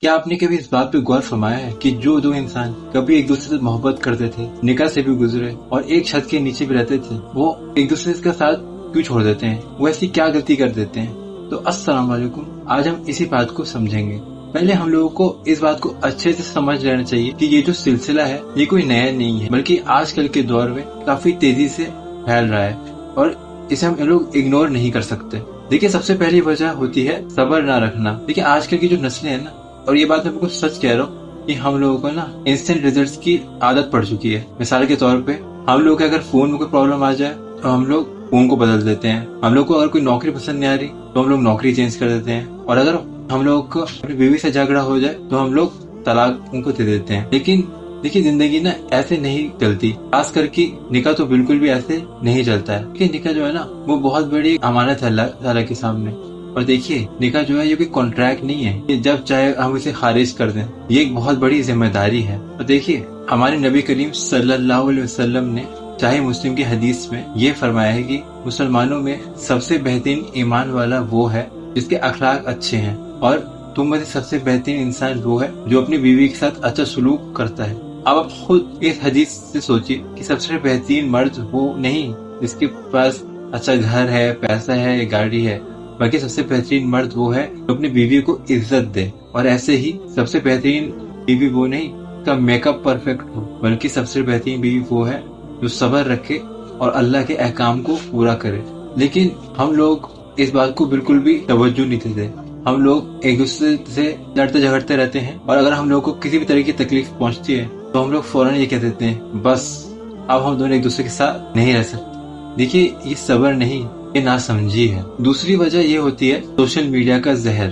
क्या आपने कभी इस बात पे गौर फरमाया है कि जो दो इंसान कभी एक दूसरे से मोहब्बत करते थे, निकाह से भी गुजरे और एक छत के नीचे भी रहते थे, वो एक दूसरे का साथ क्यों छोड़ देते हैं? वो ऐसी क्या गलती कर देते हैं? तो अस्सलाम वालेकुम, आज हम इसी बात को समझेंगे। पहले हम लोगों को इस बात को अच्छे से समझ लेना चाहिए कि ये जो सिलसिला है ये कोई नया नहीं है, बल्कि आजकल के दौर में काफी तेजी से फैल रहा है और इसे हम लोग इग्नोर नहीं कर सकते। देखिए, सबसे पहली वजह होती है सब्र ना रखना। देखिए, आजकल की जो नस्लें हैं ना, और ये बात मैं बिल्कुल सच कह रहा हूँ कि हम लोगों को ना इंस्टेंट रिजल्ट्स की आदत पड़ चुकी है। मिसाल के तौर पे हम लोग अगर फोन में कोई प्रॉब्लम आ जाए तो हम लोग फोन को बदल देते हैं। हम लोग को अगर कोई नौकरी पसंद नहीं आ रही तो हम लोग नौकरी चेंज कर देते हैं, और अगर हम लोग को अपनी बीवी से झगड़ा हो जाए तो हम लोग तलाक उनको दे देते हैं। लेकिन देखिए, जिंदगी ना ऐसे नहीं चलती, खास करके निकाह तो बिल्कुल भी ऐसे नहीं चलता है। क्योंकि निकाह जो है ना वो बहुत बड़ी अमानत है अल्लाह ताला के सामने। और देखिए, निकाह जो है ये कोई कॉन्ट्रैक्ट नहीं है कि जब चाहे हम इसे खारिज कर दें। ये एक बहुत बड़ी जिम्मेदारी है। और देखिए, हमारे नबी करीम सल्लल्लाहु अलैहि वसल्लम ने चाहे मुस्लिम की हदीस में ये फरमाया है कि मुसलमानों में सबसे बेहतरीन ईमान वाला वो है जिसके अखलाक अच्छे हैं, और तुम में से सबसे बेहतरीन इंसान वो है जो अपनी बीवी के साथ अच्छा सलूक करता है। अब आप खुद इस हदीस से सोचिए कि सबसे बेहतरीन मर्द वो नहीं जिसके पास अच्छा घर है, पैसा है, गाड़ी है, बल्कि सबसे बेहतरीन मर्द वो है जो अपनी बीवी को इज्जत दे। और ऐसे ही सबसे बेहतरीन बीवी वो नहीं का मेकअप परफेक्ट हो, बल्कि सबसे बेहतरीन बीवी वो है जो सब्र रखे और अल्लाह के अहकाम को पूरा करे। लेकिन हम लोग इस बात को बिल्कुल भी तवज्जो नहीं देते। हम लोग एक दूसरे से लड़ते झगड़ते रहते हैं, और अगर हम लोग को किसी भी तरह की तकलीफ पहुंचती है तो हम लोग फौरन ये कह देते हैं, बस अब हम दोनों एक दूसरे के साथ नहीं रह सकते। देखिए, ये सब्र नहीं, ये नासमझी है। दूसरी वजह ये होती है सोशल मीडिया का जहर।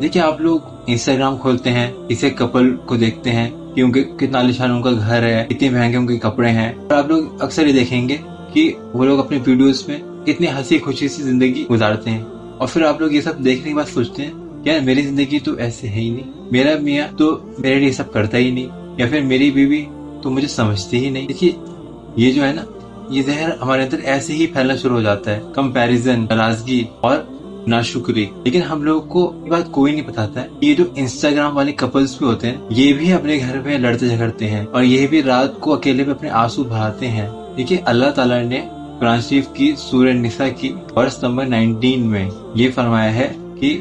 देखिए, आप लोग इंस्टाग्राम खोलते हैं, इसे कपल को देखते हैं कि उनके कितना आलीशान उनका घर है, कितने महंगे उनके कपड़े हैं, और आप लोग अक्सर ये देखेंगे कि वो लोग अपने वीडियोस में कितनी हंसी खुशी सी जिंदगी गुजारते हैं। और फिर आप लोग ये सब देखने के बाद सोचते हैं, यार मेरी जिंदगी तो ऐसे है ही नहीं, मेरा मियाँ तो मेरे लिए सब करता ही नहीं, या फिर मेरी बीवी तो मुझे समझती ही नहीं। देखिए, ये जो है ना, ये जहर हमारे अंदर ऐसे ही फैलना शुरू हो जाता है, कंपैरिजन, नाराजगी और नाशुक्री। लेकिन हम लोगों को ये बात कोई नहीं बताता है, ये जो इंस्टाग्राम वाले कपल्स भी होते हैं ये भी अपने घर में लड़ते झगड़ते हैं, और ये भी रात को अकेले में अपने आंसू बहाते हैं। देखिए, अल्लाह ताला ने कुरान शरीफ की सूरह निसा की वर्स नंबर 19 में ये फरमाया है कि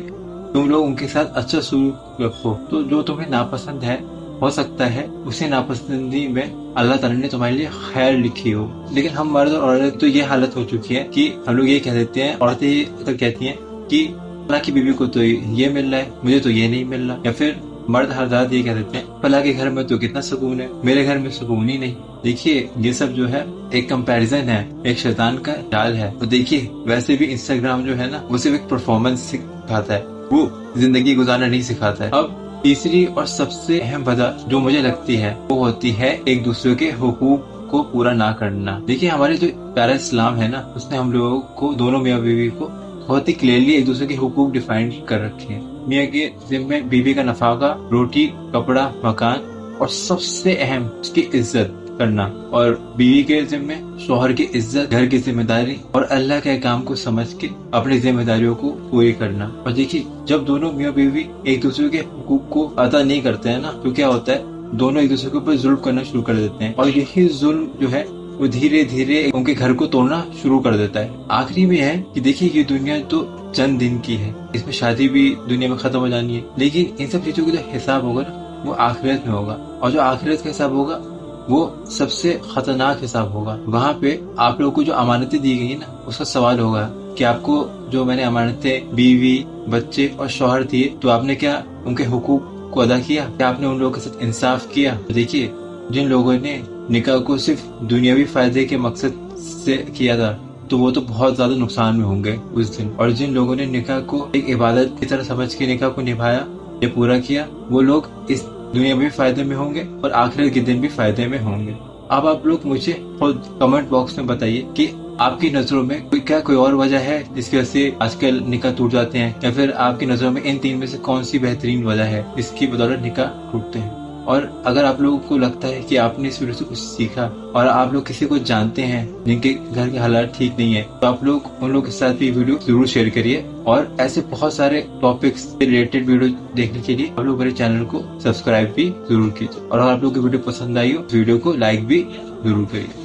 तुम लोग उनके साथ अच्छा सलूक रखो, तो जो तुम्हें नापसंद है हो सकता है उसी नापसंदी में अल्लाह ताला ने तुम्हारे लिए खैर लिखी हो। लेकिन हम मर्द और औरत तो ये हालत हो चुकी है कि हम लोग ये कह देते हैं, औरतें ये तो कहती हैं कि फला की बीवी को तो ये मिल रहा है, मुझे तो ये नहीं मिल रहा, या फिर मर्द हजरात ये कह देते हैं, फला के घर में तो कितना सुकून है, मेरे घर में सुकून ही नहीं। देखिए, ये सब जो है एक कंपैरिजन है, एक शैतान का जाल है। और देखिए, वैसे भी इंस्टाग्राम जो है ना वो सिर्फ एक परफॉर्मेंस सिखाता है, वो जिंदगी गुजारना नहीं सिखाता है। अब तीसरी और सबसे अहम वजह जो मुझे लगती है वो होती है एक दूसरे के हुकूक को पूरा ना करना। देखिए, हमारे जो प्यारा इस्लाम है ना, उसने हम लोगों को, दोनों मियाँ बीवी को बहुत ही क्लियरली एक दूसरे के हुकूक डिफाइन कर रखे हैं। मियाँ के जिम्मे बीवी का नफाका, रोटी, कपड़ा, मकान, और सबसे अहम उसकी इज्जत करना, और बीवी के जिम्मे शोहर की इज्जत, घर की जिम्मेदारी और अल्लाह के काम को समझ के अपनी जिम्मेदारियों को पूरी करना। और देखिए, जब दोनों मियाँ बीवी एक दूसरे के हुकूक को अदा नहीं करते हैं ना, तो क्या होता है, दोनों एक दूसरे के ऊपर जुल्म करना शुरू कर देते हैं, और यही जुल्म जो है वो धीरे धीरे उनके घर को तोड़ना शुरू कर देता है। आखिरी में है कि देखिए, ये दुनिया तो चंद दिन की है, इसमें शादी भी दुनिया में खत्म हो जानी है, लेकिन इन सब चीजों का जो हिसाब होगा ना वो आखिरत में होगा, और जो आखिरत का हिसाब होगा वो सबसे खतरनाक हिसाब होगा। वहाँ पे आप लोगों को जो अमानतें दी गई ना उसका सवाल होगा कि आपको जो मैंने अमानतें, बीवी, बच्चे और शौहर दिए, तो आपने क्या उनके हुकूक को अदा किया? क्या आपने उन लोगों के साथ इंसाफ किया? देखिए, जिन लोगों ने निकाह को सिर्फ दुनियावी फायदे के मकसद से किया था तो वो तो बहुत ज्यादा नुकसान में होंगे उस दिन, और जिन लोगों ने निकाह को एक इबादत की तरह समझ के निकाह को निभाया या पूरा किया, वो लोग इस दुनिया में भी फायदे में होंगे और आखिरत के दिन भी फायदे में होंगे। अब आप लोग मुझे खुद कमेंट बॉक्स में बताइए कि आपकी नजरों में कोई और वजह है जिसकी वजह से आजकल निकाह टूट जाते हैं, या फिर आपकी नजरों में इन तीन में से कौन सी बेहतरीन वजह है जिसकी बदौलत निकाह टूटते हैं। اور اگر آپ لوگوں کو لگتا ہے کہ آپ نے اس ویڈیو سے کچھ سیکھا اور آپ لوگ کسی کو جانتے ہیں جن کے گھر کے حالات ٹھیک نہیں ہے تو آپ لوگ ان لوگوں کے ساتھ بھی ویڈیو ضرور شیئر کریے. اور ایسے بہت سارے ٹاپکس سے ریلیٹڈ ویڈیو دیکھنے کے لیے آپ لوگ میرے چینل کو سبسکرائب بھی ضرور کیجیے. اور اگر آپ لوگوں کی ویڈیو پسند آئی ہو ویڈیو کو لائک بھی ضرور کریے.